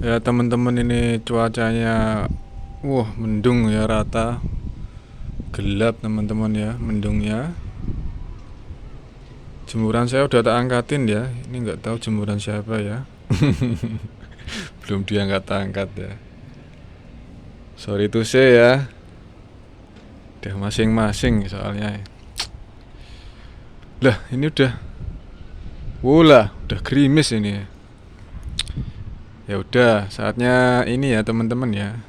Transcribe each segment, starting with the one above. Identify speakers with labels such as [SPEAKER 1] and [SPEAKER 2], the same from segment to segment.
[SPEAKER 1] Ya teman-teman, ini cuacanya mendung ya, rata gelap teman-teman ya, mendung ya. Jemuran saya udah tak angkatin ya. Ini nggak tahu jemuran siapa ya. Belum diangkat-angkat ya. Sorry to say ya. Udah masing-masing soalnya. Lah ini udah gerimis ini ya. Ya udah saatnya ini ya teman-teman ya.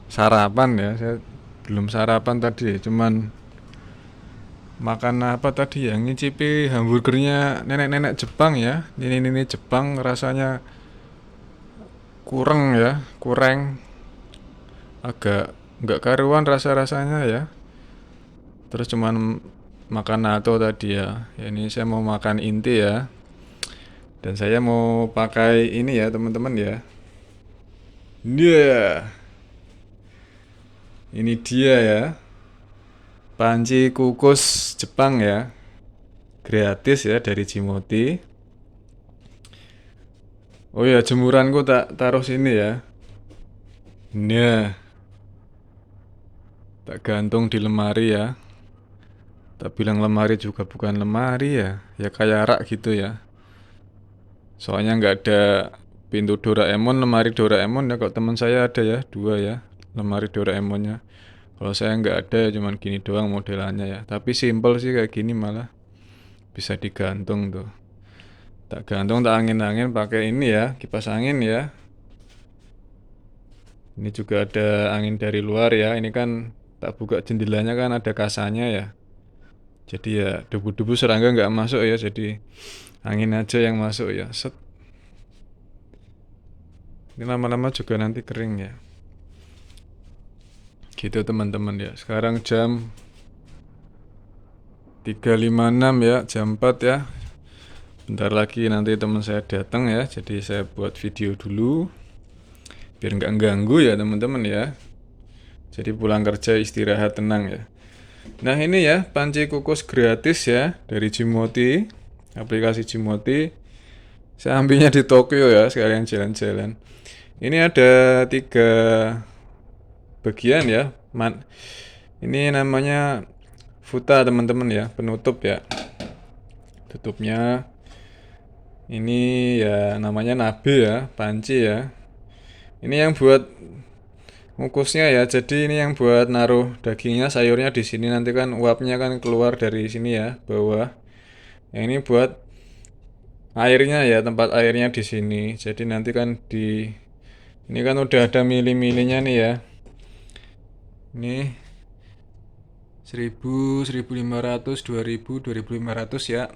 [SPEAKER 1] Sarapan ya. Saya belum sarapan tadi, cuman makan apa tadi ya, ngicipi hamburgernya nenek-nenek Jepang ya, nenek-nenek Jepang. Rasanya kurang, agak nggak karuan rasa-rasanya ya. Terus cuman makan natto tadi ya. Ini saya mau makan inti ya, dan saya mau pakai ini ya teman-teman ya. Ini dia ya, panci kukus Jepang ya, gratis ya dari Jimoti. Oh ya, jemuranku tak taruh sini ya. Nah, tak gantung di lemari ya. Tak bilang lemari juga bukan lemari ya. Ya kayak rak gitu ya. Soalnya nggak ada pintu Doraemon, lemari Doraemon ya. Kalau teman saya ada ya, dua ya, lemari Doraemonnya. Kalau saya nggak ada ya, cuman gini doang modelannya ya. Tapi simple sih kayak gini, malah bisa digantung tuh. Tak gantung, tak angin-angin pakai ini ya, kipas angin ya. Ini juga ada angin dari luar ya. Ini kan tak buka jendelanya, kan ada kasanya ya. Jadi ya debu-debu serangga nggak masuk ya. Jadi angin aja yang masuk ya. Set. Ini lama-lama juga nanti kering ya. Gitu teman-teman ya. Sekarang jam 3.56 ya, jam 4 ya. Bentar lagi nanti teman saya datang ya. Jadi saya buat video dulu biar nggak ganggu ya teman-teman ya. Jadi pulang kerja istirahat tenang ya. Nah ini ya, panci kukus gratis ya dari Jimoti, aplikasi Jimoti. Saya ambilnya di Tokyo ya, sekalian jalan-jalan. Ini ada 3 bagian ya. Ini namanya futa teman-teman ya, penutup ya. Tutupnya ini ya namanya nabe ya, panci ya. Ini yang buat ngukusnya ya. Jadi ini yang buat naruh dagingnya, sayurnya di sini, nanti kan uapnya kan keluar dari sini ya, bawah. Yang ini buat airnya ya, tempat airnya di sini. Jadi nanti kan ini kan udah ada mili-milinya nih ya. Ini 1000, 1500, 2000, 2500 ya.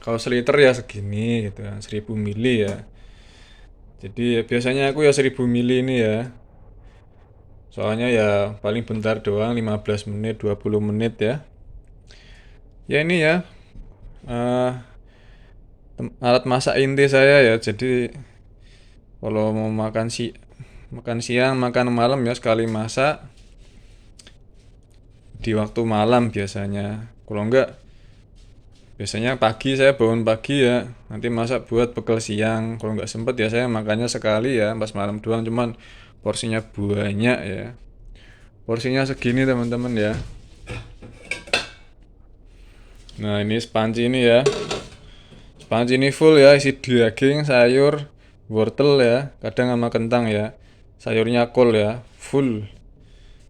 [SPEAKER 1] Kalau seliter ya segini gitu ya, 1000 mili ya. Jadi ya, biasanya aku ya 1000 mili ini ya. Soalnya ya paling bentar doang, 15 menit, 20 menit ya. Ya ini ya, eh, alat masak inti saya ya. Jadi kalau mau makan siang, makan malam ya, sekali masak di waktu malam biasanya. Kalau enggak, biasanya pagi saya bangun pagi ya, nanti masak buat bekal siang. Kalau enggak sempet ya saya makannya sekali ya, pas malam doang, cuman porsinya banyak ya. Porsinya segini teman-teman ya. Nah ini spanci ini ya. Spanci ini full ya, isi daging, sayur, wortel ya, kadang sama kentang ya. Sayurnya kol ya, full.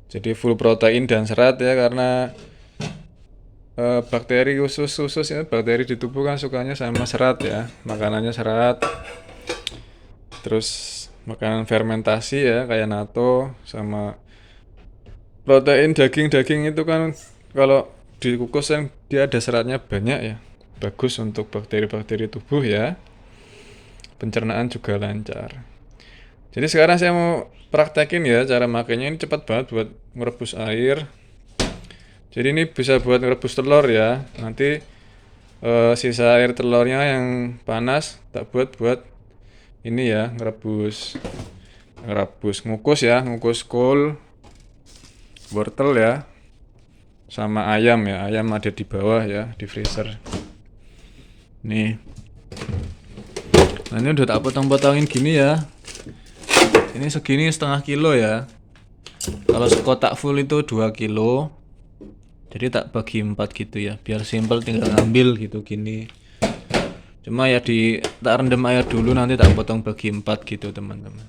[SPEAKER 1] Jadi full protein dan serat ya, karena bakteri khusus ya, bakteri di tubuh kan sukanya sama serat ya. Makanannya serat. Terus makanan fermentasi ya, kayak natto sama protein daging itu kan kalau dikukus kan dia ada seratnya banyak ya. Bagus untuk bakteri-bakteri tubuh ya. Pencernaan juga lancar. Jadi sekarang saya mau praktekin ya cara makainya. Ini cepat banget buat merebus air. Jadi ini bisa buat merebus telur ya. Nanti sisa air telurnya yang panas tak buat ini ya, ngerebus ngukus ya, ngukus kol, wortel ya, sama ayam ya. Ayam ada di bawah ya, di freezer. Nih. Nah ini udah tak potong-potongin gini ya. Ini segini setengah kilo ya. Kalau sekotak full itu 2 kilo. Jadi tak bagi 4 gitu ya. Biar simple tinggal ambil gitu gini. Cuma ya tak rendam air dulu, nanti tak potong bagi 4 gitu teman-teman.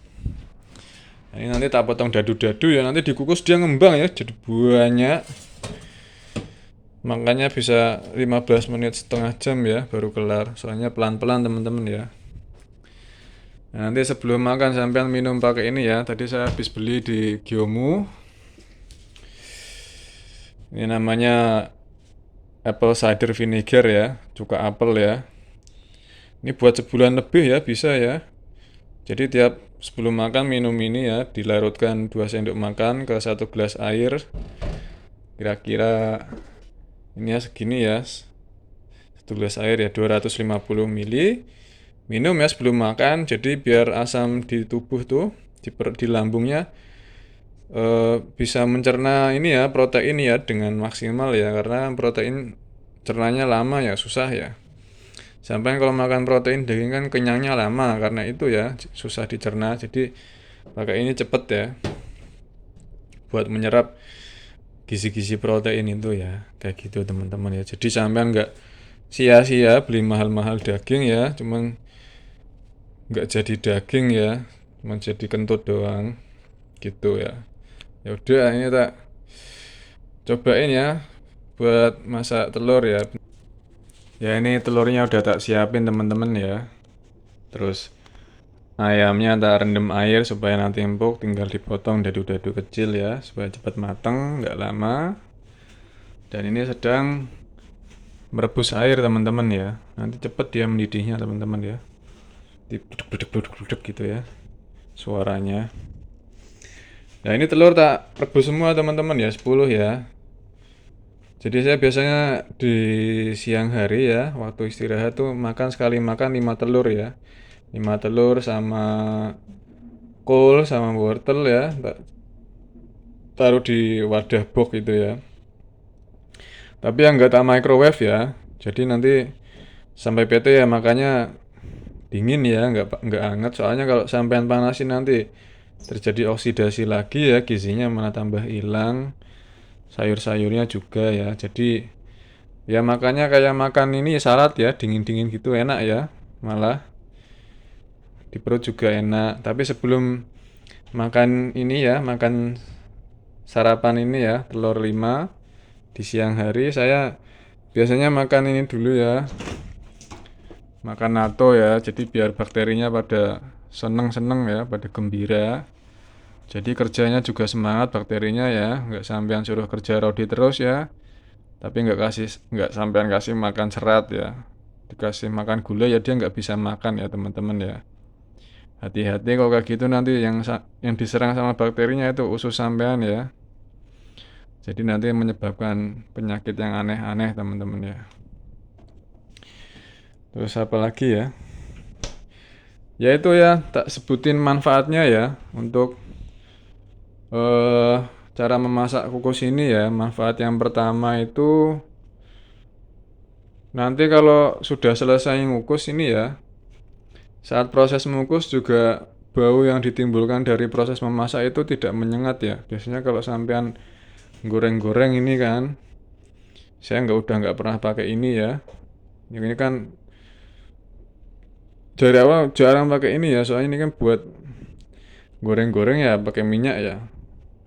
[SPEAKER 1] Nah, ini nanti tak potong dadu-dadu ya. Nanti dikukus dia ngembang ya. Jadi banyak. Makanya bisa 15 menit setengah jam ya baru kelar. Soalnya pelan-pelan teman-teman ya. Nah, nanti sebelum makan sampean minum pakai ini ya. Tadi saya habis beli di Gyomu. Ini namanya apple cider vinegar ya, cuka apel ya. Ini buat sebulan lebih ya, bisa ya. Jadi tiap sebelum makan minum ini ya, dilarutkan 2 sendok makan ke 1 gelas air. Kira-kira ini ya segini ya. 1 gelas air ya 250 ml. Minum ya sebelum makan, jadi biar asam di tubuh tuh di lambungnya bisa mencerna ini ya protein ya dengan maksimal ya, karena protein cernanya lama ya, susah ya. Sampai kalau makan protein daging kan kenyangnya lama, karena itu ya susah dicerna. Jadi pakai ini cepet ya buat menyerap gizi-gizi protein itu ya, kayak gitu teman-teman ya. Jadi sampean nggak sia-sia beli mahal-mahal daging ya, cuman nggak jadi daging ya, cuma jadi kentut doang gitu ya. Ya udah, ini tak cobain ya buat masak telur ya. Ya ini telurnya udah tak siapin teman-teman ya. Terus ayamnya tak rendam air supaya nanti empuk, tinggal dipotong dadu-dadu kecil ya supaya cepat matang, nggak lama. Dan ini sedang merebus air teman-teman ya. Nanti cepet dia mendidihnya teman-teman ya. Dibudek-budek gitu ya suaranya. Nah ini telur tak rebus semua teman-teman ya, 10 ya. Jadi saya biasanya di siang hari ya, waktu istirahat tuh makan sekali makan 5 telur ya. 5 telur sama kol sama wortel ya, taruh di wadah box gitu ya. Tapi yang nggak tak microwave ya. Jadi nanti sampai PT ya makanya dingin ya, nggak hangat. Soalnya kalau sampean panasin nanti terjadi oksidasi lagi ya, gizinya malah tambah hilang. Sayur-sayurnya juga ya. Jadi ya makanya kayak makan ini salad ya, dingin-dingin gitu enak ya. Malah di perut juga enak. Tapi sebelum makan ini ya, makan sarapan ini ya, telur 5 di siang hari, saya biasanya makan ini dulu ya. Makan natto ya, jadi biar bakterinya pada seneng-seneng ya, pada gembira. Jadi kerjanya juga semangat bakterinya ya, nggak sampean suruh kerja rodi terus ya. Tapi nggak sampean kasih makan serat ya. Dikasih makan gula ya dia nggak bisa makan ya teman-teman ya. Hati-hati kalau kayak gitu, nanti yang diserang sama bakterinya itu usus sampean ya. Jadi nanti menyebabkan penyakit yang aneh-aneh teman-teman ya. Terus apa lagi ya? Ya itu ya, tak sebutin manfaatnya ya untuk cara memasak kukus ini ya. Manfaat yang pertama itu nanti kalau sudah selesai ngukus ini ya, saat proses mengukus juga bau yang ditimbulkan dari proses memasak itu tidak menyengat ya. Biasanya kalau sampean goreng-goreng ini kan, saya udah nggak pernah pakai ini ya. Yang ini kan dari awal jarang pakai ini ya, soalnya ini kan buat goreng-goreng ya pakai minyak ya.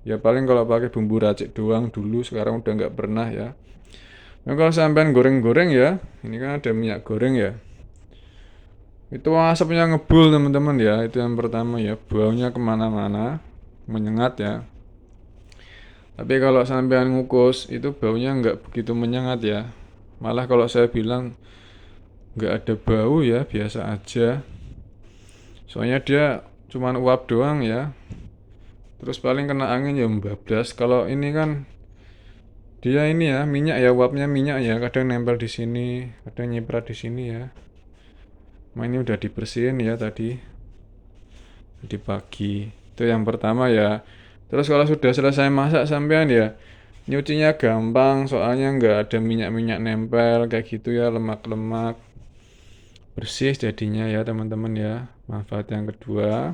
[SPEAKER 1] Ya paling kalau pakai bumbu racik doang dulu, sekarang udah nggak pernah ya. Nah kalau sampean goreng-goreng ya, ini kan ada minyak goreng ya. Itu asapnya ngebul teman-teman ya, itu yang pertama ya, baunya kemana-mana, menyengat ya. Tapi kalau sampean ngukus itu baunya nggak begitu menyengat ya. Malah kalau saya bilang nggak ada bau ya, biasa aja. Soalnya dia cuman uap doang ya. Terus paling kena angin ya mbablas. Kalau ini kan dia ini ya minyak ya, uapnya minyak ya, kadang nempel di sini, kadang nyiprat di sini ya. Nah ini udah dibersihin ya tadi pagi. Itu yang pertama ya. Terus kalau sudah selesai masak sampean ya, nyucinya gampang soalnya nggak ada minyak-minyak nempel kayak gitu ya, lemak-lemak. bersih jadinya ya teman-teman ya. Manfaat yang kedua.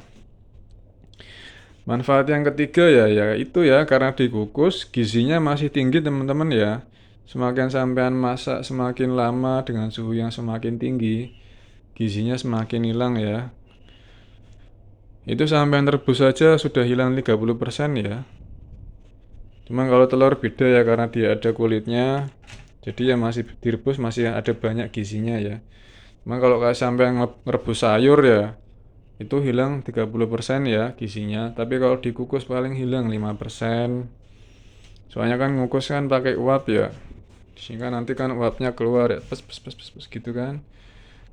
[SPEAKER 1] Manfaat yang ketiga ya itu ya, karena dikukus gizinya masih tinggi teman-teman ya. Semakin sampean masak semakin lama dengan suhu yang semakin tinggi, gizinya semakin hilang ya. Itu sampean rebus saja sudah hilang 30% ya. Cuma kalau telur beda ya, karena dia ada kulitnya, jadi ya masih direbus masih ada banyak gizinya ya. Cuma kalau kayak sampean ngerebus sayur ya, itu hilang 30% ya gizinya. Tapi kalau dikukus paling hilang 5%. Soalnya kan ngukus kan pakai uap ya. Sehingga nanti kan uapnya keluar ya, pes gitu kan.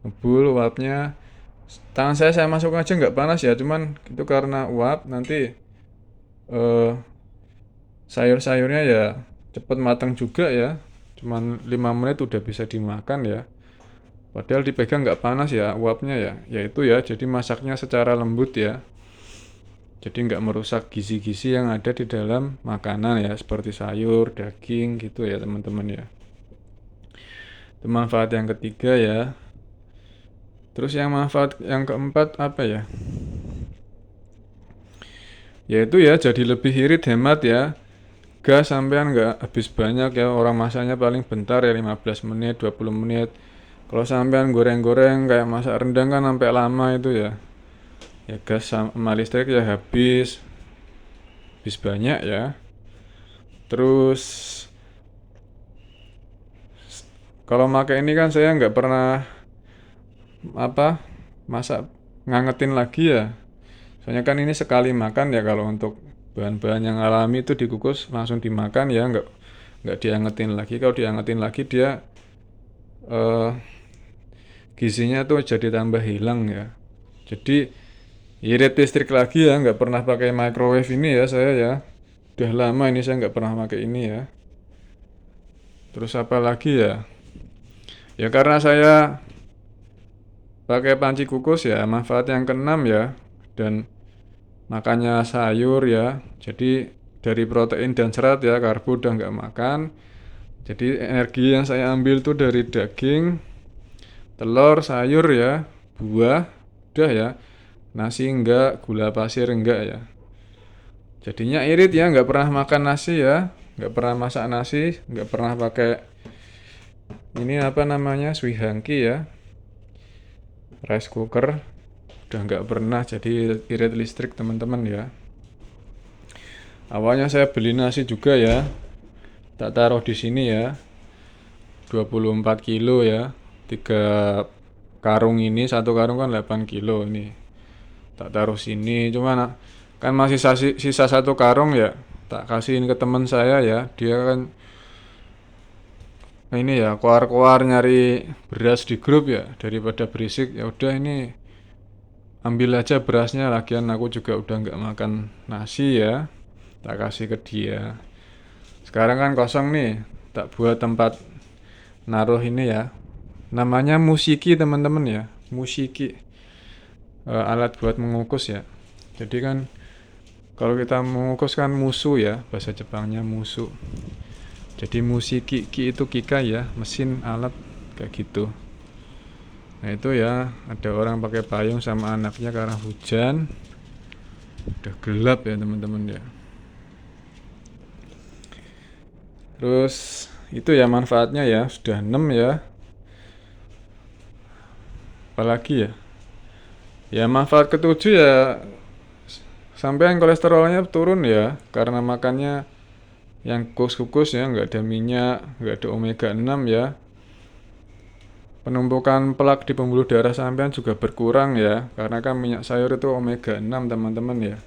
[SPEAKER 1] Ngebul uapnya. Tangan saya masuk aja nggak panas ya, cuman itu karena uap nanti eh, sayur-sayurnya ya cepet matang juga ya. Cuman 5 menit udah bisa dimakan ya. Padahal dipegang nggak panas ya uapnya ya. Ya itu ya, jadi masaknya secara lembut ya. Jadi nggak merusak gizi-gizi yang ada di dalam makanan ya, seperti sayur, daging gitu ya teman-teman ya. Itu manfaat yang ketiga ya. Terus yang manfaat yang keempat apa ya? Yaitu ya jadi lebih irit, hemat ya. Gas sampean nggak habis banyak ya, orang masaknya paling bentar ya, 15 menit, 20 menit. Kalau sampean goreng-goreng kayak masak rendang kan sampai lama itu ya. Ya gas sama listrik ya habis banyak ya. Terus kalau pakai ini kan saya nggak pernah masak ngangetin lagi ya. Soalnya kan ini sekali makan ya, kalau untuk bahan-bahan yang alami itu dikukus langsung dimakan ya, nggak diangetin lagi. Kalau diangetin lagi dia eh, gizinya tuh jadi tambah hilang ya. Jadi irit listrik lagi ya, nggak pernah pakai microwave ini ya saya ya. Udah lama ini saya nggak pernah pakai ini ya. Terus apa lagi ya? Ya karena saya pakai panci kukus ya, manfaat yang keenam ya. Dan makannya sayur ya, jadi dari protein dan serat ya, karbo udah nggak makan. Jadi energi yang saya ambil tuh dari daging, telur, sayur ya, buah, udah ya. Nasi enggak, gula pasir enggak ya. Jadinya irit ya, nggak pernah makan nasi ya, nggak pernah masak nasi, nggak pernah pakai ini apa namanya, suihangki ya, rice cooker, udah nggak pernah. Jadi irit listrik teman-teman ya. Awalnya saya beli nasi juga ya, tak taruh di sini ya, 24 kilo ya, 3 karung ini, satu karung kan 8 kilo ini, tak taruh sini. Cuman kan masih sisa satu karung ya, tak kasihin ke teman saya ya, dia kan ini ya koar-koar nyari beras di grup ya, daripada berisik ya udah ini ambil aja berasnya, lagian aku juga udah nggak makan nasi ya, tak kasih ke dia. Sekarang kan kosong nih, tak buat tempat naruh ini ya, namanya musiki teman-teman ya, musiki, alat buat mengukus ya. Jadi kan kalau kita mengukus kan musu ya, bahasa Jepangnya musu. Jadi musiki, ki itu kika ya, mesin alat kayak gitu. Nah itu ya, ada orang pakai payung sama anaknya karena hujan, udah gelap ya teman-teman ya. Terus itu ya manfaatnya ya, sudah 6 ya. Apalagi ya? Ya manfaat ketujuh ya, sampean kolesterolnya turun ya, karena makannya yang kukus-kukus ya, nggak ada minyak, nggak ada omega 6 ya. Penumpukan plak di pembuluh darah sampean juga berkurang ya, karena kan minyak sayur itu omega 6 teman-teman ya.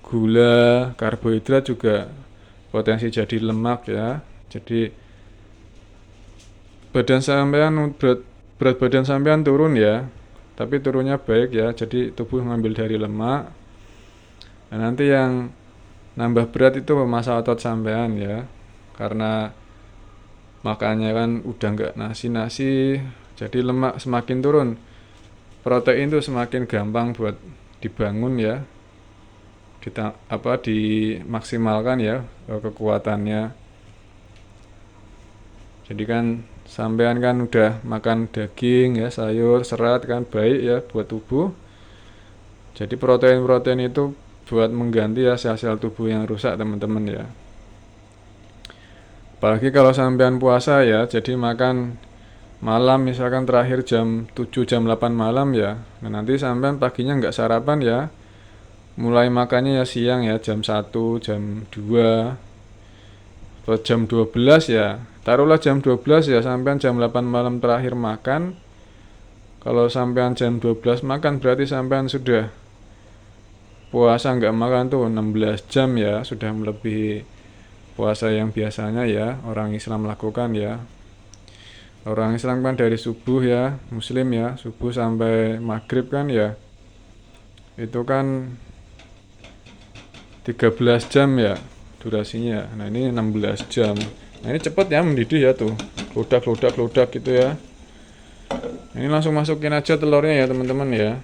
[SPEAKER 1] Gula, karbohidrat juga potensi jadi lemak ya. Jadi badan sampean, berat badan sampean turun ya, tapi turunnya baik ya, jadi tubuh ngambil dari lemak. Nah nanti yang nambah berat itu masa otot sampean ya, karena makannya kan udah nggak nasi-nasi, jadi lemak semakin turun, protein tuh semakin gampang buat dibangun ya, dimaksimalkan ya kekuatannya. Jadi kan sampean kan udah makan daging ya, sayur, serat kan baik ya buat tubuh. Jadi protein-protein itu buat mengganti ya sel-sel tubuh yang rusak teman-teman ya. Apalagi kalau sampean puasa ya, jadi makan malam misalkan terakhir jam 7 jam 8 malam ya. Nah nanti sampean paginya nggak sarapan ya. Mulai makannya ya siang ya, jam 1, jam 2, atau jam 12 ya. Taruhlah jam 12 ya, sampean jam 8 malam terakhir makan. Kalau sampean jam 12 makan berarti sampean sudah puasa nggak makan tuh 16 jam ya, sudah melebihi puasa yang biasanya ya orang Islam lakukan ya. Orang Islam kan dari subuh ya, Muslim ya, subuh sampai maghrib kan ya, itu kan 13 jam ya durasinya. Nah ini 16 jam. Nah ini cepet ya mendidih ya tuh, klodak gitu ya. Ini langsung masukin aja telurnya ya teman-teman ya.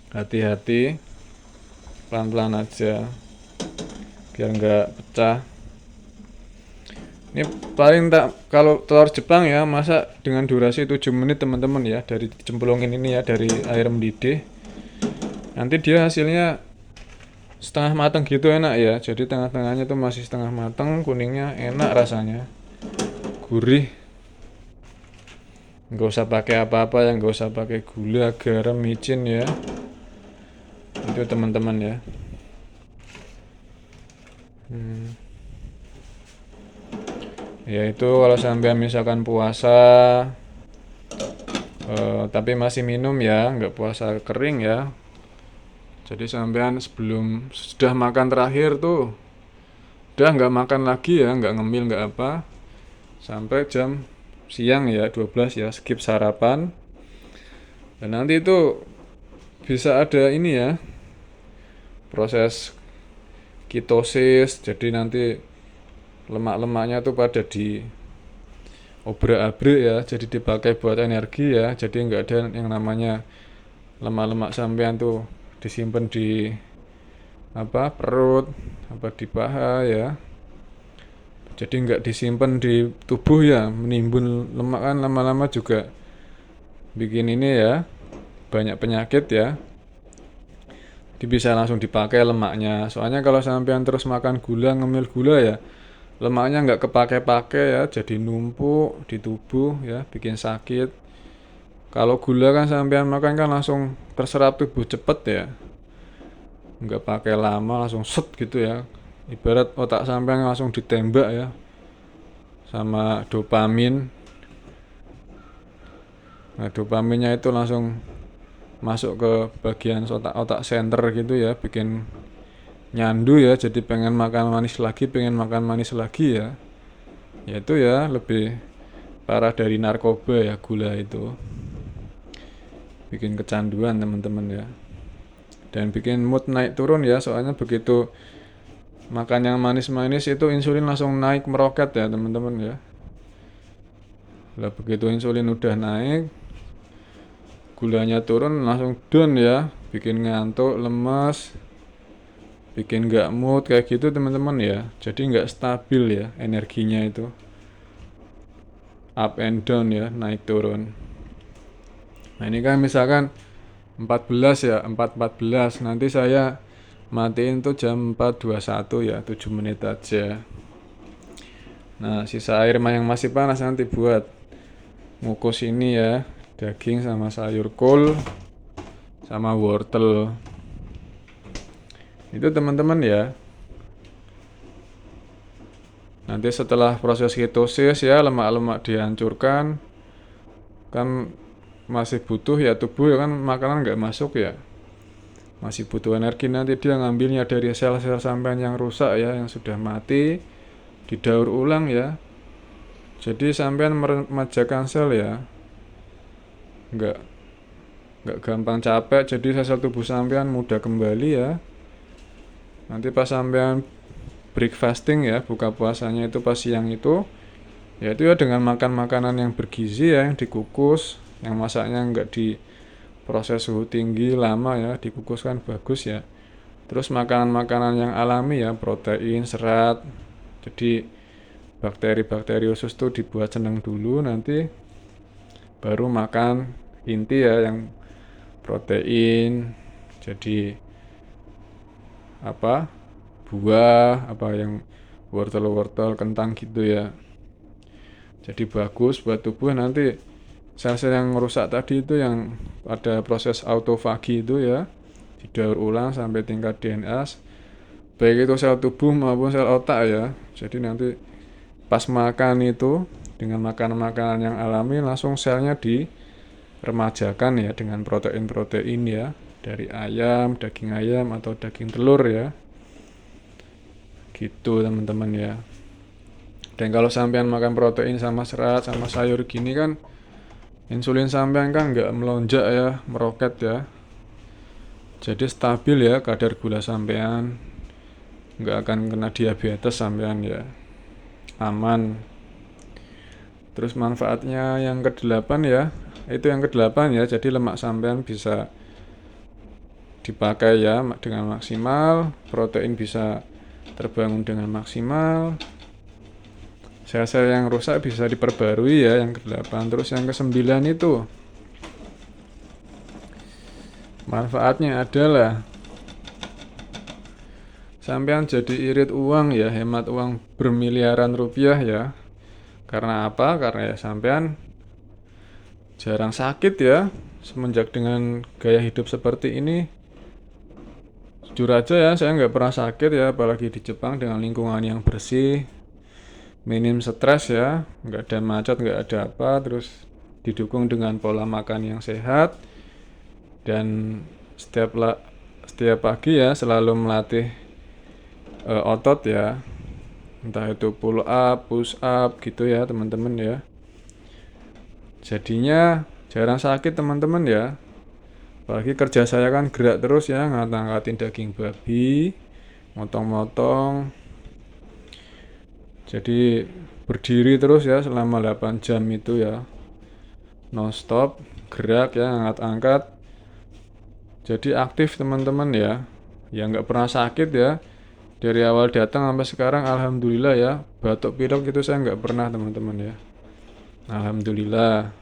[SPEAKER 1] Hati-hati, pelan-pelan aja biar nggak pecah. Ini paling tak, kalau telur Jepang ya masak dengan durasi 7 menit teman-teman ya, dari cemplungin ini ya, dari air mendidih. Nanti dia hasilnya setengah matang gitu enak ya. Jadi tengah-tengahnya tuh masih setengah matang, kuningnya enak rasanya, gurih. Nggak usah pakai apa-apa ya, nggak usah pakai gula, garam, micin ya. Itu teman-teman ya. Ya itu kalau sampai misalkan puasa tapi masih minum ya, nggak puasa kering ya. Jadi sampean sebelum sudah makan terakhir tuh udah nggak makan lagi ya, nggak ngemil nggak apa, sampai jam siang ya 12 ya, skip sarapan. Dan nanti itu bisa ada ini ya, proses ketosis. Jadi nanti lemak-lemaknya tuh pada di obrak-abrik ya, jadi dipakai buat energi ya. Jadi nggak ada yang namanya lemak-lemak sampean tuh disimpan di perut, di paha ya. Jadi nggak disimpan di tubuh ya, menimbun lemak kan lama-lama juga bikin ini ya, banyak penyakit ya. Jadi bisa langsung dipakai lemaknya. Soalnya kalau sampean terus makan gula, ngemil gula ya, lemaknya nggak kepake-pake ya, jadi numpuk di tubuh ya, bikin sakit. Kalau gula kan sampean makan kan langsung terserap tubuh cepet ya, nggak pakai lama, langsung set gitu ya. Ibarat otak sampean langsung ditembak ya sama dopamin. Nah dopaminnya itu langsung masuk ke bagian otak center gitu ya, bikin nyandu ya, jadi pengen makan manis lagi ya. Ya itu ya lebih parah dari narkoba ya, gula itu bikin kecanduan teman-teman ya, dan bikin mood naik turun ya. Soalnya begitu makan yang manis-manis itu insulin langsung naik meroket ya teman-teman ya. Lah begitu insulin udah naik, gulanya turun, langsung down ya, bikin ngantuk, lemas, bikin nggak mood kayak gitu teman-teman ya. Jadi nggak stabil ya energinya, itu up and down ya, naik turun. Nah ini kan misalkan 14 ya, 4.14, nanti saya matiin tuh jam 4.21 ya, 7 menit aja. Nah sisa air yang masih panas nanti buat ngukus ini ya, daging sama sayur kol sama wortel. Itu teman-teman ya. Nanti setelah proses ketosis ya, lemak-lemak dihancurkan, kan masih butuh ya tubuh ya, kan makanan nggak masuk ya, masih butuh energi. Nanti dia ngambilnya dari sel-sel sampean yang rusak ya, yang sudah mati, didaur ulang ya. Jadi sampean meremajakan sel ya, nggak gampang capek. Jadi sel tubuh sampean mudah kembali ya. Nanti pas sampean break fasting ya, buka puasanya itu pas siang itu, yaitu ya dengan makan makanan yang bergizi ya, yang dikukus, yang masaknya nggak di proses suhu tinggi lama ya, dikukus kan bagus ya. Terus makanan-makanan yang alami ya, protein, serat. Jadi bakteri-bakteri usus tuh dibuat seneng dulu, nanti baru makan inti ya yang protein, jadi apa buah, apa yang wortel-wortel, kentang gitu ya. Jadi bagus buat tubuh. Nanti sel-sel yang rusak tadi itu yang pada proses autofagi itu ya didaur ulang sampai tingkat DNA, baik itu sel tubuh maupun sel otak ya. Jadi nanti pas makan itu dengan makanan-makanan yang alami langsung selnya diremajakan ya dengan protein-protein ya dari ayam, daging ayam atau daging telur ya. Gitu teman-teman ya. Dan kalau sampean makan protein sama serat sama sayur gini kan insulin sampean kan nggak melonjak ya, meroket ya. Jadi stabil ya kadar gula sampean, nggak akan kena diabetes sampean ya, aman. Terus manfaatnya yang ke-8 ya, itu yang ke-8 ya, jadi lemak sampean bisa dipakai ya dengan maksimal, protein bisa terbangun dengan maksimal, sel-sel yang rusak bisa diperbarui ya, yang ke-8. Terus yang ke-9 itu manfaatnya adalah sampean jadi irit uang ya, hemat uang bermiliaran rupiah ya. Karena apa? Karena ya sampean jarang sakit ya. Semenjak dengan gaya hidup seperti ini, jujur aja ya, saya nggak pernah sakit ya, apalagi di Jepang dengan lingkungan yang bersih, minim stres ya, nggak ada macet, nggak ada apa, terus didukung dengan pola makan yang sehat, dan setiap pagi ya selalu melatih otot ya, entah itu pull up, push up gitu ya teman-teman ya. Jadinya jarang sakit teman-teman ya. Apalagi kerja saya kan gerak terus ya, ngangkat-ngangkatin daging babi, motong-motong. Jadi berdiri terus ya selama 8 jam itu ya, non stop gerak ya, angkat-angkat. Jadi aktif teman-teman ya, nggak pernah sakit ya. Dari awal datang sampai sekarang alhamdulillah ya, batuk pilek itu saya nggak pernah teman-teman ya, alhamdulillah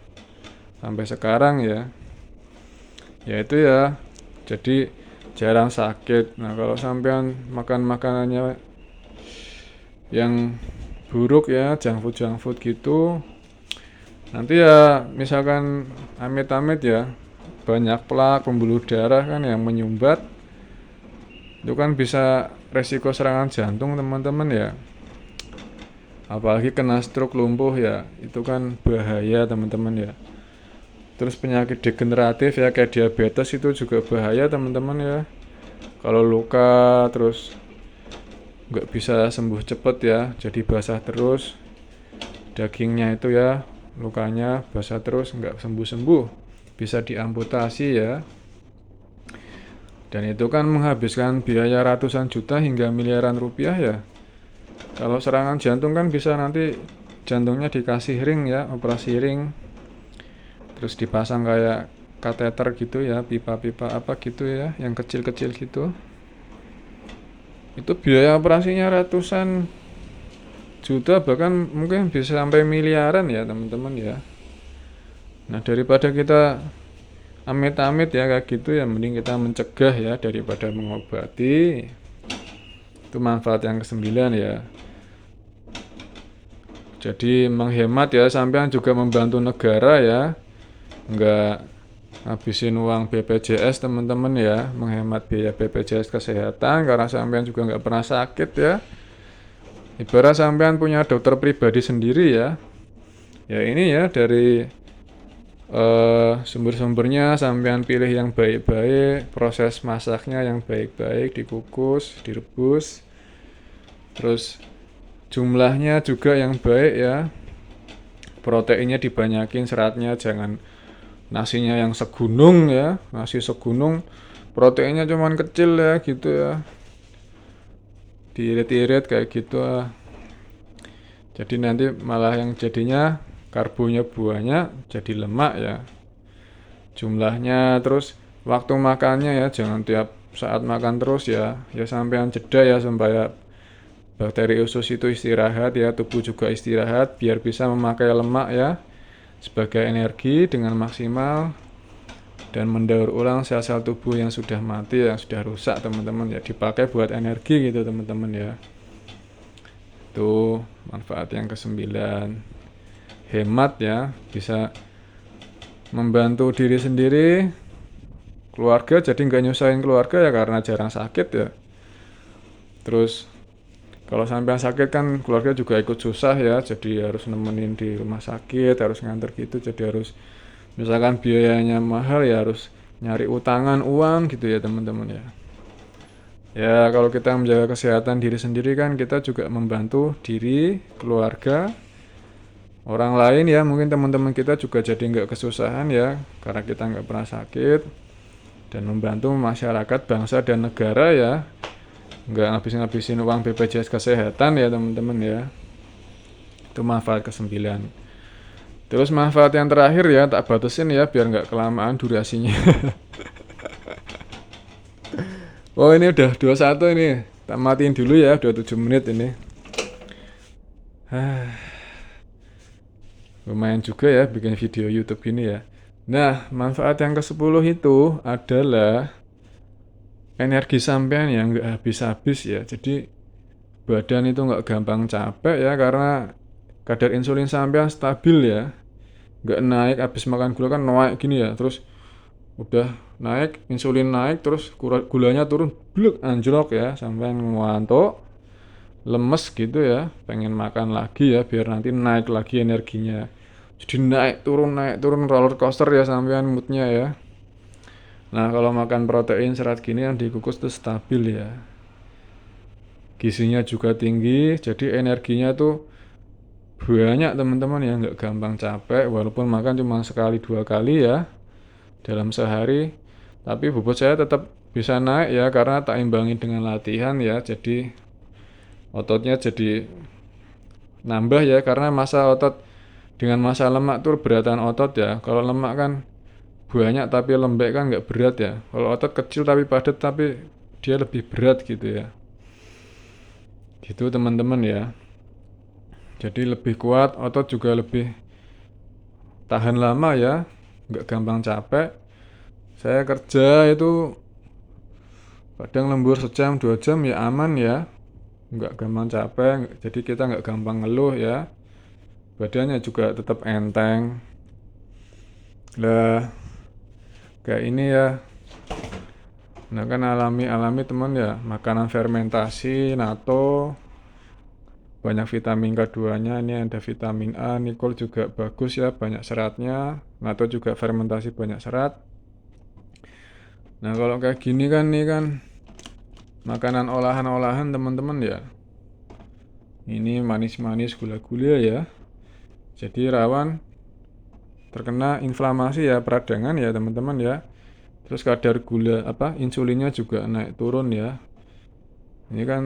[SPEAKER 1] sampai sekarang ya. Ya itu ya, jadi jarang sakit. Nah kalau sampean makan makanannya yang buruk ya, junk food gitu, nanti ya misalkan amit-amit ya banyak plak, pembuluh darah kan yang menyumbat, itu kan bisa resiko serangan jantung teman-teman ya. Apalagi kena stroke, lumpuh ya, itu kan bahaya teman-teman ya. Terus penyakit degeneratif ya kayak diabetes itu juga bahaya teman-teman ya. Kalau luka terus nggak bisa sembuh cepet ya, jadi basah terus dagingnya itu ya, lukanya basah terus nggak sembuh-sembuh, bisa diamputasi ya. Dan itu kan menghabiskan biaya ratusan juta hingga miliaran rupiah ya. Kalau serangan jantung kan bisa nanti jantungnya dikasih ring ya, operasi ring, terus dipasang kayak kateter gitu ya, pipa-pipa apa gitu ya, yang kecil-kecil gitu. Itu biaya operasinya ratusan juta, bahkan mungkin bisa sampai miliaran ya teman-teman ya. Nah daripada kita amit-amit ya kayak gitu ya, mending kita mencegah ya daripada mengobati. Itu manfaat yang ke-9 ya. Jadi menghemat ya, sampean juga membantu negara ya, nggak habisin uang BPJS teman-teman ya, menghemat biaya BPJS kesehatan karena sampean juga nggak pernah sakit ya. Ibarat sampean punya dokter pribadi sendiri ya. Ya ini ya dari sumber-sumbernya sampean pilih yang baik-baik, proses masaknya yang baik-baik, dikukus, direbus, terus jumlahnya juga yang baik ya, proteinnya dibanyakin, seratnya jangan nasinya yang segunung ya, nasi segunung proteinnya cuman kecil ya gitu ya, diirit-irit kayak gitu ya. Jadi nanti malah yang jadinya karbonya banyak, jadi lemak ya jumlahnya. Terus waktu makannya ya jangan tiap saat makan terus ya, ya sampean jeda ya supaya bakteri usus itu istirahat ya, tubuh juga istirahat biar bisa memakai lemak ya sebagai energi dengan maksimal dan mendaur ulang sel-sel tubuh yang sudah mati, yang sudah rusak teman-teman ya, dipakai buat energi gitu teman-teman ya. Itu manfaat yang kesembilan. Hemat ya, bisa membantu diri sendiri, keluarga, jadi nggak nyusahin keluarga ya karena jarang sakit ya. Terus kalau sampai sakit kan keluarga juga ikut susah ya, jadi harus nemenin di rumah sakit, harus nganter gitu, jadi harus misalkan biayanya mahal ya harus nyari utangan uang gitu ya teman-teman ya. Ya kalau kita menjaga kesehatan diri sendiri kan kita juga membantu diri, keluarga, orang lain ya, mungkin teman-teman kita juga jadi nggak kesusahan ya karena kita nggak pernah sakit, dan membantu masyarakat, bangsa dan negara ya, nggak ngabisin uang BPJS kesehatan ya teman-teman ya. Itu manfaat ke-9. Terus manfaat yang terakhir ya, tak batasin ya biar nggak kelamaan durasinya. Oh ini udah 21 ini, tak matiin dulu ya, udah 7 menit ini. Lumayan juga ya bikin video YouTube ini ya. Nah manfaat yang ke-10 itu adalah energi sampean yang nggak habis-habis ya. Jadi badan itu nggak gampang capek ya karena kadar insulin sampean stabil ya, nggak naik habis makan gula kan naik gini ya, terus udah naik insulin naik terus gulanya turun bluk anjlok ya, sampean ngantuk lemes gitu ya, pengen makan lagi ya biar nanti naik lagi energinya, jadi naik turun roller coaster ya sampean moodnya ya. Nah kalau makan protein serat gini yang dikukus tuh stabil ya, gizinya juga tinggi, jadi energinya tuh banyak teman-teman ya, nggak gampang capek walaupun makan cuma sekali 2 kali ya dalam sehari, tapi bobot saya tetap bisa naik ya karena tak imbangi dengan latihan ya, jadi ototnya jadi nambah ya, karena massa otot dengan massa lemak tuh beratan otot ya. Kalau lemak kan banyak tapi lembek kan nggak berat ya, kalau otot kecil tapi padat tapi dia lebih berat gitu ya, gitu teman-teman ya. Jadi lebih kuat, otot juga lebih tahan lama ya, nggak gampang capek. Saya kerja itu kadang lembur sejam 2 jam ya aman ya, nggak gampang capek, jadi kita nggak gampang ngeluh ya, badannya juga tetap enteng. Lah kayak ini ya, nah kan alami teman ya, makanan fermentasi, natto banyak vitamin K2-nya, ini ada vitamin A, Nikol juga bagus ya, banyak seratnya, natto juga fermentasi banyak serat. Nah kalau kayak gini kan, ini kan makanan olahan-olahan teman-teman ya, ini manis-manis gula-gula ya, jadi rawan terkena inflamasi ya, peradangan ya teman-teman ya. Terus kadar gula insulinnya juga naik turun ya. Ini kan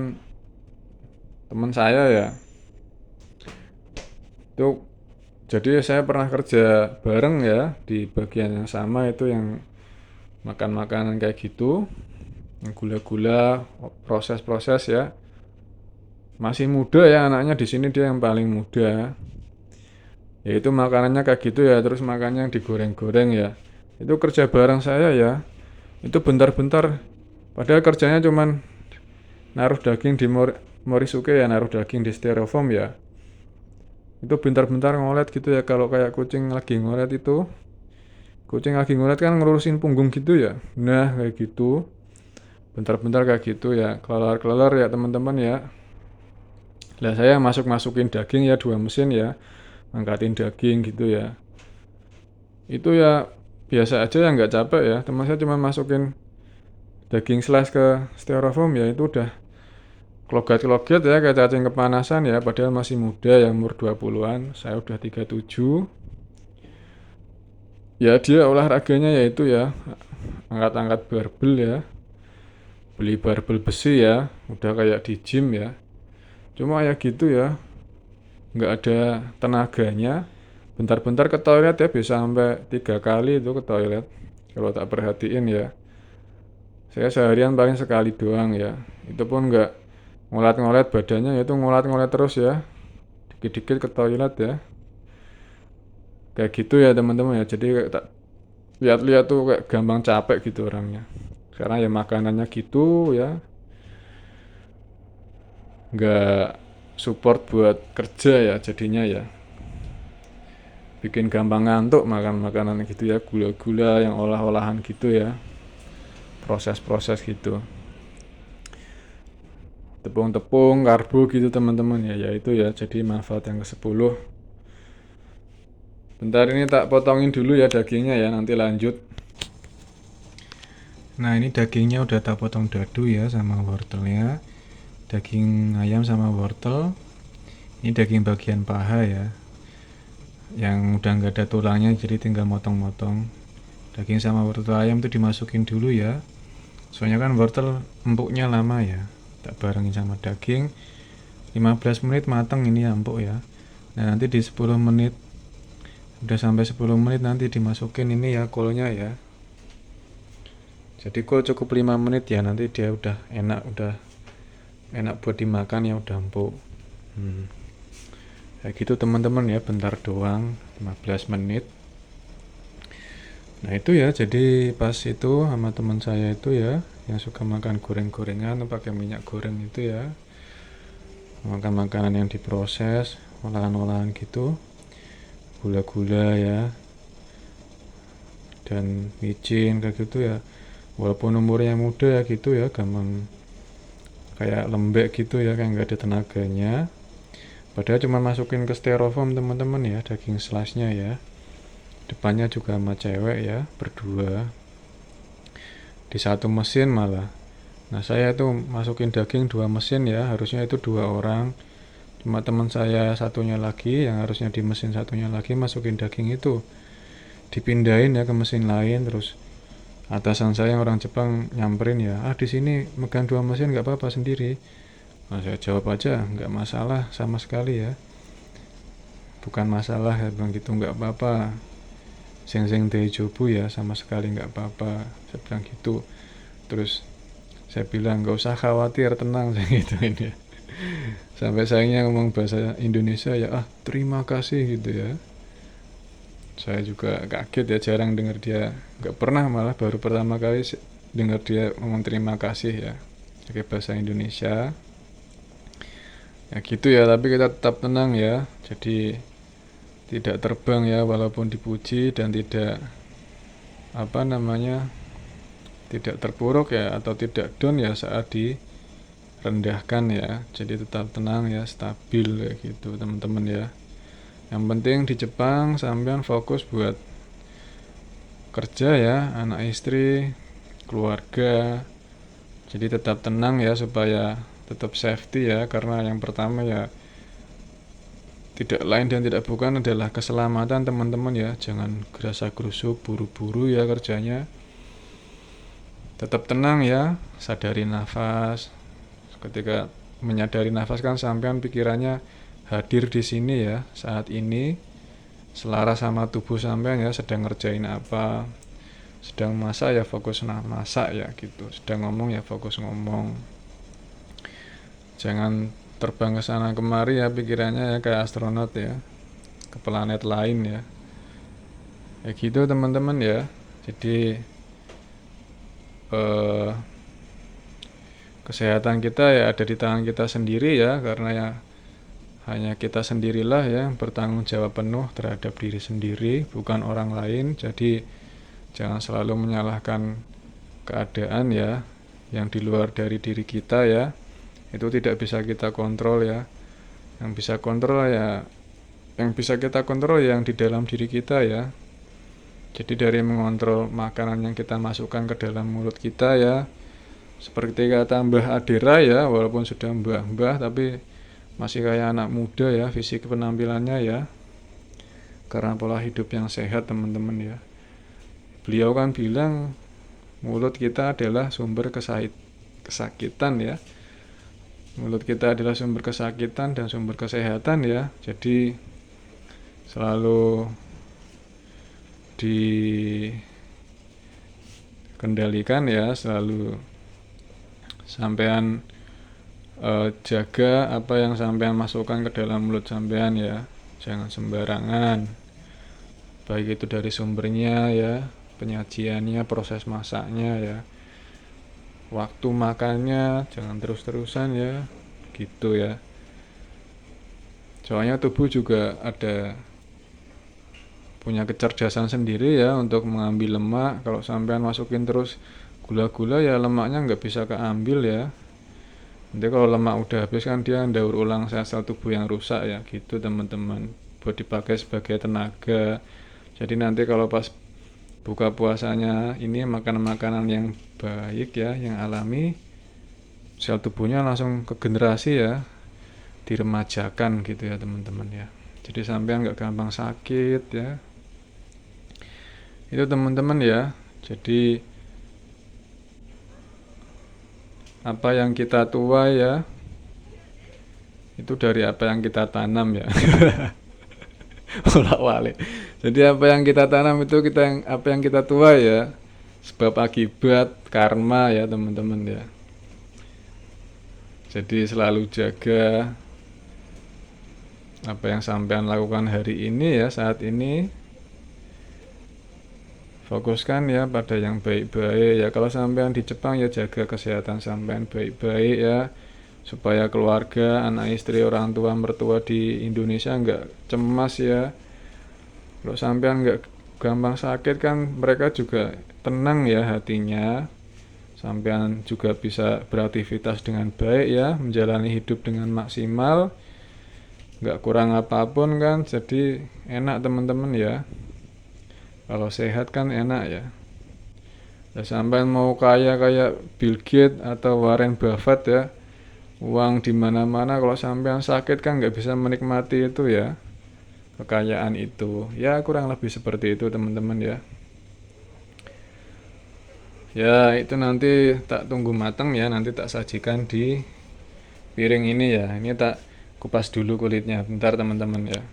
[SPEAKER 1] teman saya ya, itu jadi saya pernah kerja bareng ya di bagian yang sama, itu yang makan makanan kayak gitu, yang gula-gula, proses-proses ya. Masih muda ya anaknya, di sini dia yang paling muda. Ya itu makanannya kayak gitu ya, terus makannya digoreng-goreng ya. Itu kerja bareng saya ya, itu bentar-bentar, padahal kerjanya cuman naruh daging di morisuke ya, naruh daging di styrofoam ya, itu bentar-bentar ngolet gitu ya. Kalau kayak kucing lagi ngolet itu, kucing lagi ngolet kan ngelurusin punggung gitu ya, nah kayak gitu bentar-bentar kayak gitu ya, kelar ya teman-teman ya. Lah saya masukin daging ya, 2 mesin ya, angkatin daging gitu ya, itu ya biasa aja ya, nggak capek ya. Teman saya cuma masukin daging slice ke styrofoam ya, itu udah klogat-klogat ya kayak cacing kepanasan ya, padahal masih muda ya, umur 20-an, saya udah 37. Ya dia olahraganya yaitu ya angkat-angkat barbel ya, beli barbel besi ya, udah kayak di gym ya, cuma ya gitu ya, nggak ada tenaganya. Bentar-bentar ke toilet ya, bisa sampai 3 kali itu ke toilet kalau tak perhatiin ya. Saya seharian paling sekali doang ya, itu pun nggak ngolet-ngolet badannya, yaitu ngolet-ngolet terus ya, dikit-dikit ke toilet ya, kayak gitu ya teman-teman ya. Jadi kayak tak lihat-lihat tuh kayak gampang capek gitu orangnya, karena ya makanannya gitu ya, nggak support buat kerja ya, jadinya ya bikin gampang ngantuk makan makanan gitu ya, gula-gula yang olah-olahan gitu ya, proses-proses gitu, tepung-tepung karbo gitu teman-teman ya. Itu ya jadi manfaat yang ke-10. Bentar ini tak potongin dulu ya dagingnya ya, nanti lanjut. Nah ini dagingnya udah tak potong dadu ya sama wortelnya, daging ayam sama wortel. Ini daging bagian paha ya, yang udah nggak ada tulangnya, jadi tinggal motong-motong. Daging sama wortel ayam itu dimasukin dulu ya, soalnya kan wortel empuknya lama ya. Tak barengin sama daging, 15 menit matang ini ya empuk ya. Nah nanti di 10 menit, udah sampai 10 menit nanti dimasukin ini ya kolnya ya. Jadi kol cukup 5 menit ya, nanti dia udah enak buat dimakan ya, udah empuk. Kayak gitu teman-teman ya, bentar doang, 15 menit. Nah itu ya, jadi pas itu sama teman saya itu ya, yang suka makan goreng-gorengan pakai minyak goreng itu ya, makan makanan yang diproses, olahan-olahan gitu, gula-gula ya, dan micin kayak gitu ya. Walaupun umurnya muda ya gitu ya, gampang kayak lembek gitu ya, kayak nggak ada tenaganya. Padahal cuma masukin ke styrofoam teman-teman ya, daging slice-nya ya. Depannya juga sama cewek ya, berdua. Di satu mesin malah. Nah saya itu masukin daging 2 mesin ya, harusnya itu 2 orang. Cuma teman saya satunya lagi, yang harusnya di mesin satunya lagi, masukin daging itu dipindahin ya ke mesin lain. Terus atasan saya yang orang Jepang nyamperin ya, di sini megang 2 mesin nggak apa-apa sendiri. Nah, saya jawab aja, nggak masalah sama sekali ya, bukan masalah ya, bilang gitu, nggak apa-apa, seng-seng deijobu ya, sama sekali nggak apa-apa, saya bilang gitu. Terus saya bilang nggak usah khawatir, tenang, saya gituin ya. Sampai sayangnya ngomong bahasa Indonesia ya, terima kasih gitu ya. Saya juga kaget ya, jarang dengar dia, nggak pernah, malah baru pertama kali dengar dia ngomong terima kasih ya pakai bahasa Indonesia. Ya gitu ya, tapi kita tetap tenang ya, jadi tidak terbang ya walaupun dipuji, dan tidak tidak terpuruk ya, atau tidak down ya saat direndahkan ya. Jadi tetap tenang ya, stabil ya gitu teman-teman ya. Yang penting di Jepang sampean fokus buat kerja ya, anak istri, keluarga. Jadi tetap tenang ya, supaya tetap safety ya, karena yang pertama ya tidak lain dan tidak bukan adalah keselamatan teman-teman ya. Jangan gerasa gerusuk, buru-buru ya kerjanya. Tetap tenang ya, sadari nafas. Ketika menyadari nafas kan sampean pikirannya hadir di sini ya, saat ini, selaras sama tubuh sampean ya, sedang ngerjain apa. Sedang masak ya fokus masak ya gitu, sedang ngomong ya fokus ngomong. Jangan terbang ke sana kemari ya pikirannya ya, kayak astronot ya, ke planet lain ya. Ya gitu teman-teman ya. Jadi kesehatan kita ya ada di tangan kita sendiri ya, karena ya hanya kita sendirilah ya bertanggung jawab penuh terhadap diri sendiri, bukan orang lain. Jadi jangan selalu menyalahkan keadaan ya, yang di luar dari diri kita ya. Itu tidak bisa kita kontrol ya. Yang bisa kontrol ya, yang bisa kita kontrol yang di dalam diri kita ya. Jadi dari mengontrol makanan yang kita masukkan ke dalam mulut kita ya. Seperti kata Mbah Adera ya, walaupun sudah mbah-mbah tapi masih kayak anak muda ya fisik penampilannya ya, karena pola hidup yang sehat teman-teman ya. Beliau kan bilang mulut kita adalah sumber kesakitan ya. Mulut kita adalah sumber kesakitan dan sumber kesehatan ya. Jadi selalu dikendalikan ya, selalu sampean jaga apa yang sampean masukkan ke dalam mulut sampean ya, jangan sembarangan, baik itu dari sumbernya ya, penyajiannya, proses masaknya ya, waktu makannya jangan terus-terusan ya, gitu ya. Soalnya tubuh juga ada punya kecerdasan sendiri ya untuk mengambil lemak. Kalau sampean masukin terus gula-gula ya lemaknya nggak bisa keambil ya. Nanti kalau lemak udah habis kan dia daur ulang sel-sel tubuh yang rusak ya, gitu teman-teman, buat dipakai sebagai tenaga. Jadi nanti kalau pas buka puasanya ini makan makanan yang baik ya, yang alami, sel tubuhnya langsung ke generasi ya, diremajakan gitu ya teman-teman ya. Jadi sampean nggak gampang sakit ya. Itu teman-teman ya. Jadi apa yang kita tuai ya, itu dari apa yang kita tanam ya. Bolak-balik. Jadi apa yang kita tanam itu apa yang kita tuai ya. Sebab akibat karma ya teman-teman ya. Jadi selalu jaga apa yang sampean lakukan hari ini ya, saat ini. Fokuskan ya pada yang baik-baik ya. Kalau sampean di Jepang ya jaga kesehatan sampean baik-baik ya, supaya keluarga, anak istri, orang tua, mertua di Indonesia nggak cemas ya. Kalau sampean nggak gampang sakit kan mereka juga tenang ya hatinya. Sampean juga bisa beraktivitas dengan baik ya, menjalani hidup dengan maksimal, nggak kurang apapun kan. Jadi enak teman-teman ya. Kalau sehat kan enak ya. Ya sampai mau kaya kayak Bill Gates atau Warren Buffett ya, uang di mana-mana, kalau sampean sakit kan nggak bisa menikmati itu ya, kekayaan itu. Ya kurang lebih seperti itu teman-teman ya. Ya itu nanti tak tunggu matang ya, nanti tak sajikan di piring ini ya. Ini tak kupas dulu kulitnya, bentar teman-teman ya.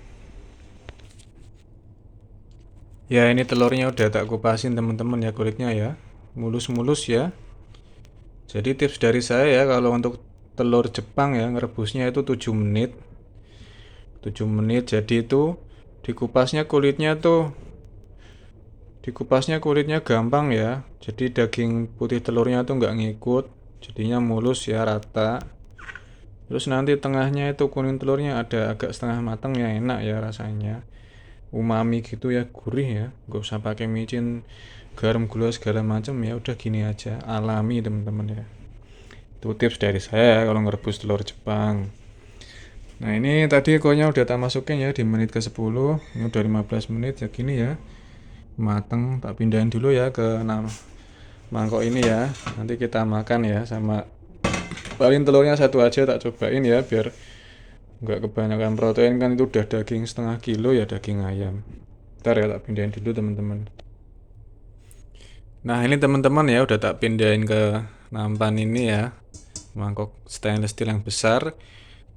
[SPEAKER 1] Ya ini telurnya udah tak kupasin teman-teman ya, kulitnya ya, mulus-mulus ya. Jadi tips dari saya ya, kalau untuk telur Jepang ya ngerebusnya itu 7 menit. 7 menit, jadi itu dikupasnya kulitnya gampang ya. Jadi daging putih telurnya tuh nggak ngikut, jadinya mulus ya, rata. Terus nanti tengahnya itu kuning telurnya ada agak setengah matang ya, enak ya rasanya. Umami gitu ya, gurih ya, nggak usah pakai micin, garam, gula segala macam ya, udah gini aja, alami teman-teman ya. Itu tips dari saya kalau ngerebus telur Jepang. Nah ini tadi kuahnya udah tak masukin ya di menit ke 10. Ini udah 15 menit ya, gini ya, mateng. Tak pindahin dulu ya ke mangkok ini ya. Nanti kita makan ya, sama paling telurnya satu aja tak cobain ya, biar nggak kebanyakan protein kan, itu udah daging setengah kilo ya, daging ayam. Ntar ya tak pindahin dulu teman-teman. Nah ini teman-teman ya, udah tak pindahin ke nampan ini ya, mangkok stainless steel yang besar.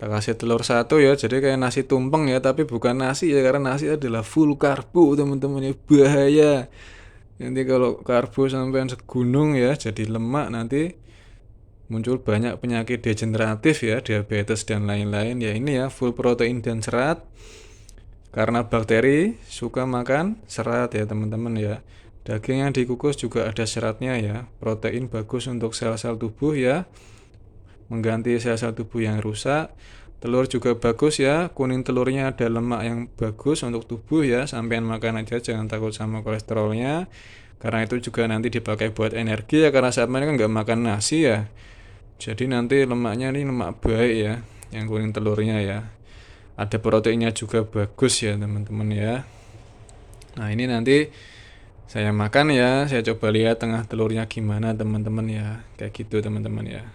[SPEAKER 1] Tak kasih telur satu ya, jadi kayak nasi tumpeng ya, tapi bukan nasi ya, karena nasi adalah full karbo teman-teman ya, bahaya. Nanti kalau karbo sampai segunung ya, jadi lemak, nanti muncul banyak penyakit degeneratif ya, diabetes dan lain-lain ya. Ini ya full protein dan serat, karena bakteri suka makan serat ya teman-teman ya. Daging yang dikukus juga ada seratnya ya. Protein bagus untuk sel-sel tubuh ya, mengganti sel-sel tubuh yang rusak. Telur juga bagus ya, kuning telurnya ada lemak yang bagus untuk tubuh ya. Sampean makan aja, jangan takut sama kolesterolnya, karena itu juga nanti dipakai buat energi ya, karena sampean kan nggak makan nasi ya. Jadi nanti lemaknya ini lemak baik ya, yang kuning telurnya ya. Ada proteinnya juga bagus ya teman-teman ya. Nah ini nanti saya makan ya, saya coba lihat tengah telurnya gimana teman-teman ya. Kayak gitu teman-teman ya.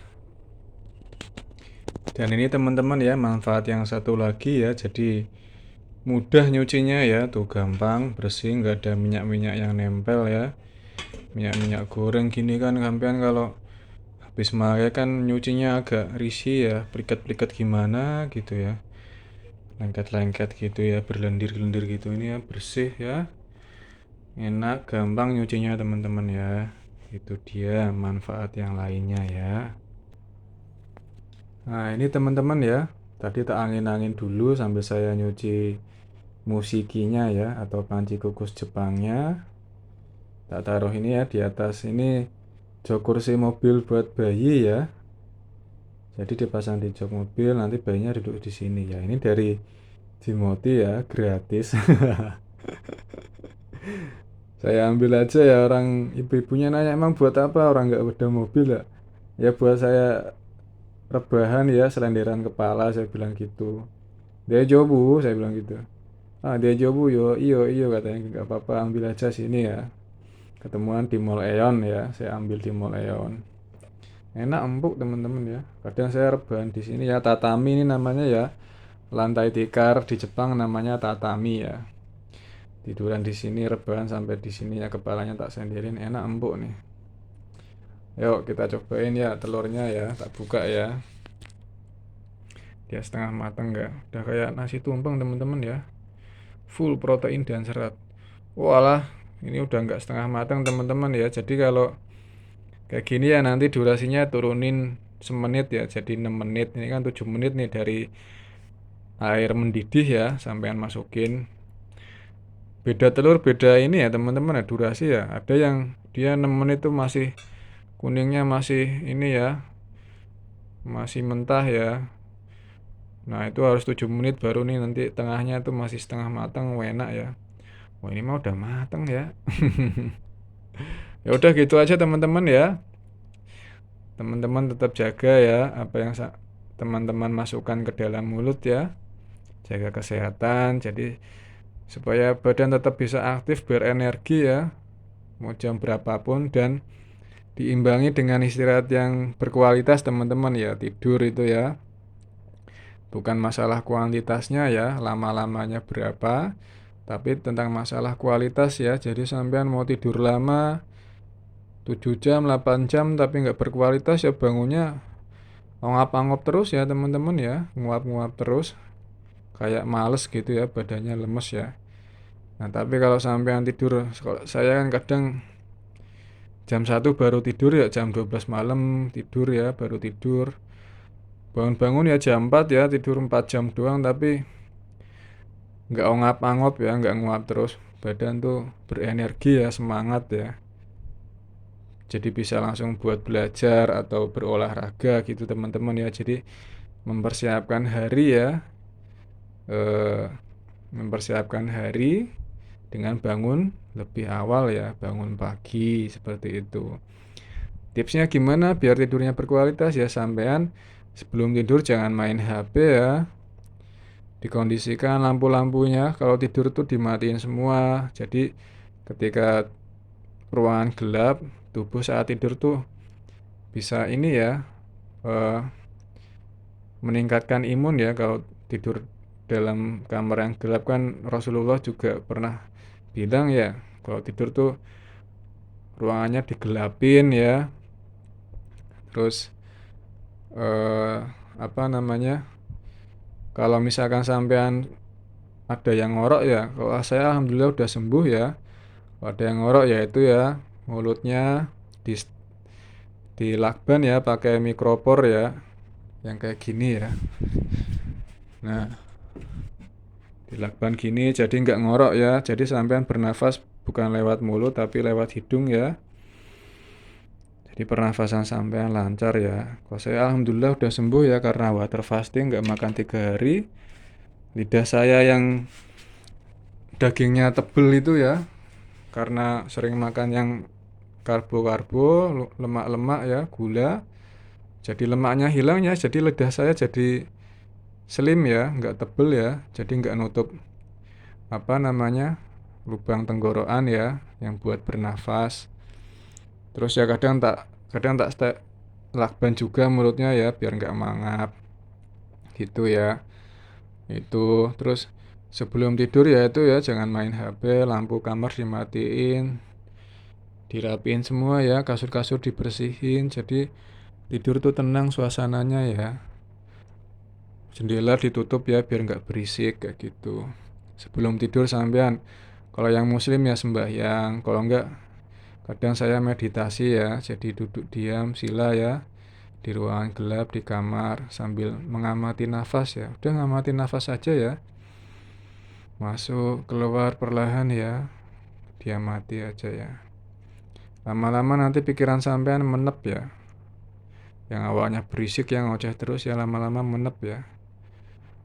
[SPEAKER 1] Dan ini teman-teman ya, manfaat yang satu lagi ya, jadi mudah nyucinya ya, tuh gampang, bersih, nggak ada minyak-minyak yang nempel ya. Minyak-minyak goreng gini kan sampean kalau habis pakai kan nyucinya agak risih ya, pliket-pliket gimana gitu ya, lengket-lengket gitu ya, berlendir-lendir gitu. Ini ya bersih ya, enak, gampang nyucinya teman-teman ya. Itu dia manfaat yang lainnya ya. Nah, ini teman-teman ya. Tadi tak angin-angin dulu sambil saya nyuci musikinya ya, atau panci kukus Jepangnya. Tak taruh ini ya di atas ini jok kursi mobil buat bayi ya. Jadi dipasang di jok mobil, nanti bayinya duduk di sini ya. Ini dari Timothy ya, gratis. Saya ambil aja ya, orang ibu-ibunya nanya emang buat apa, orang nggak ada mobil ya. Ya buat saya rebahan ya, selenderan kepala, saya bilang gitu. Dia jobu, saya bilang gitu. Ah, dia jobu, yo iyo iyo katanya, nggak apa-apa, ambil aja sini ya. Ketemuan di Mall Aeon ya, saya ambil di Mall Aeon. Enak, empuk teman-teman ya. Kadang saya rebahan di sini ya, tatami ini namanya ya. Lantai tikar di Jepang namanya tatami ya. Tiduran di sini, rebahan sampai di sini ya, kepalanya tak senderin, enak, empuk nih. Yuk kita cobain ya telurnya ya, tak buka ya. Dia setengah matang nggak? Udah kayak nasi tumpeng teman-teman ya. Full protein dan serat. Walah, ini udah nggak setengah matang teman-teman ya. Jadi kalau kayak gini ya nanti durasinya turunin semenit ya, jadi 6 menit. Ini kan 7 menit nih dari air mendidih ya, sampean masukin. Beda telur beda ini ya teman-teman ya, durasi ya. Ada yang dia 6 menit tuh masih kuningnya masih ini ya, masih mentah ya. Nah itu harus 7 menit baru nih, nanti tengahnya tuh masih setengah matang, enak ya. Wah ini mah udah matang ya. Ya udah gitu aja teman-teman ya. Teman-teman tetap jaga ya apa yang teman-teman masukkan ke dalam mulut ya. Jaga kesehatan, jadi supaya badan tetap bisa aktif, berenergi ya, mau jam berapapun, dan diimbangi dengan istirahat yang berkualitas teman-teman ya. Tidur itu ya bukan masalah kuantitasnya ya, lama-lamanya berapa, tapi tentang masalah kualitas ya. Jadi sampean mau tidur lama 7 jam, 8 jam tapi nggak berkualitas ya, bangunnya ngap-ngap terus ya teman-teman ya, nguap-nguap terus, kayak males gitu ya, badannya lemes ya. Nah tapi kalau sampean tidur, kalau saya kan kadang jam 1 baru tidur ya, jam 12 malam tidur ya, baru tidur. Bangun-bangun ya jam 4 ya, tidur 4 jam doang tapi nggak ongap-angop ya, nggak nguap terus. Badan tuh berenergi ya, semangat ya. Jadi bisa langsung buat belajar atau berolahraga gitu teman-teman ya. Jadi mempersiapkan hari ya, eh, mempersiapkan hari dengan bangun lebih awal ya, bangun pagi seperti itu. Tipsnya gimana biar tidurnya berkualitas ya, sampean sebelum tidur jangan main HP ya. Dikondisikan lampu-lampunya kalau tidur tuh dimatiin semua. Jadi ketika ruangan gelap, tubuh saat tidur tuh bisa ini ya, eh, meningkatkan imun ya. Kalau tidur dalam kamar yang gelap kan Rasulullah juga pernah bilang ya, kalau tidur tuh ruangannya digelapin ya. Terus eh, apa namanya, kalau misalkan sampean ada yang ngorok ya, kalau saya alhamdulillah udah sembuh ya. Kalau ada yang ngorok ya itu ya, mulutnya di dilakban ya pakai mikropor ya, yang kayak gini ya. Nah dilakban gini jadi nggak ngorok ya, jadi sampean bernafas bukan lewat mulut tapi lewat hidung ya. Jadi pernafasan sampean lancar ya. Kalau saya alhamdulillah udah sembuh ya, karena water fasting, nggak makan 3 hari. Lidah saya yang dagingnya tebel itu ya, karena sering makan yang karbo-karbo, lemak-lemak ya, gula. Jadi lemaknya hilang ya, jadi lidah saya jadi slim ya, nggak tebel ya. Jadi nggak nutup apa namanya, lubang tenggorokan ya, yang buat bernafas. Terus ya kadang tak lakban juga mulutnya ya, biar nggak mangap gitu ya. Itu terus sebelum tidur ya itu ya, jangan main HP, lampu kamar dimatiin, dirapiin semua ya, kasur-kasur dibersihin, jadi tidur tuh tenang suasananya ya. Jendela ditutup ya biar nggak berisik kayak gitu. Sebelum tidur sampean, kalau yang muslim ya sembahyang, kalau enggak kadang saya meditasi ya, jadi duduk diam sila ya, di ruangan gelap, di kamar, sambil mengamati nafas ya. Udah ngamati nafas saja ya. Masuk, keluar perlahan ya. Diamati aja ya. Lama-lama nanti pikiran sampean menep ya. Yang awalnya berisik, yang ngoceh terus ya lama-lama menep ya.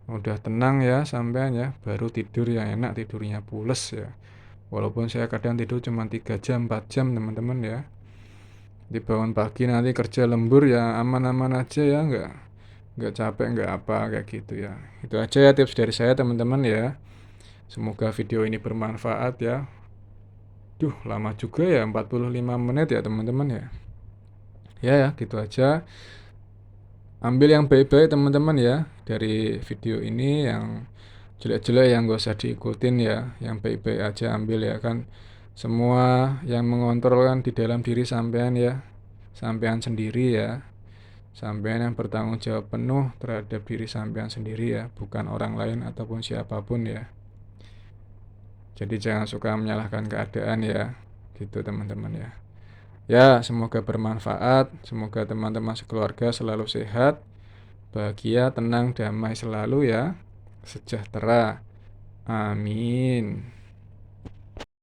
[SPEAKER 1] Udah tenang ya sampean ya, baru tidur yang enak, tidurnya pules ya. Walaupun saya kadang tidur cuma 3 jam, 4 jam teman-teman ya. Dibangun pagi nanti kerja lembur ya aman-aman aja ya, nggak capek, nggak apa kayak gitu ya. Itu aja ya tips dari saya teman-teman ya. Semoga video ini bermanfaat ya. Duh, lama juga ya, 45 menit ya teman-teman ya. Ya, gitu aja. Ambil yang baik-baik teman-teman ya dari video ini, yang jelek-jelek yang gak usah diikutin ya, yang baik-baik aja ambil ya kan. Semua yang mengontrol kan di dalam diri sampean ya, sampean sendiri ya. Sampean yang bertanggung jawab penuh terhadap diri sampean sendiri ya, bukan orang lain ataupun siapapun ya. Jadi jangan suka menyalahkan keadaan ya, gitu teman-teman ya. Ya, semoga bermanfaat, semoga teman-teman sekeluarga selalu sehat, bahagia, tenang, damai selalu ya, sejahtera. Amin.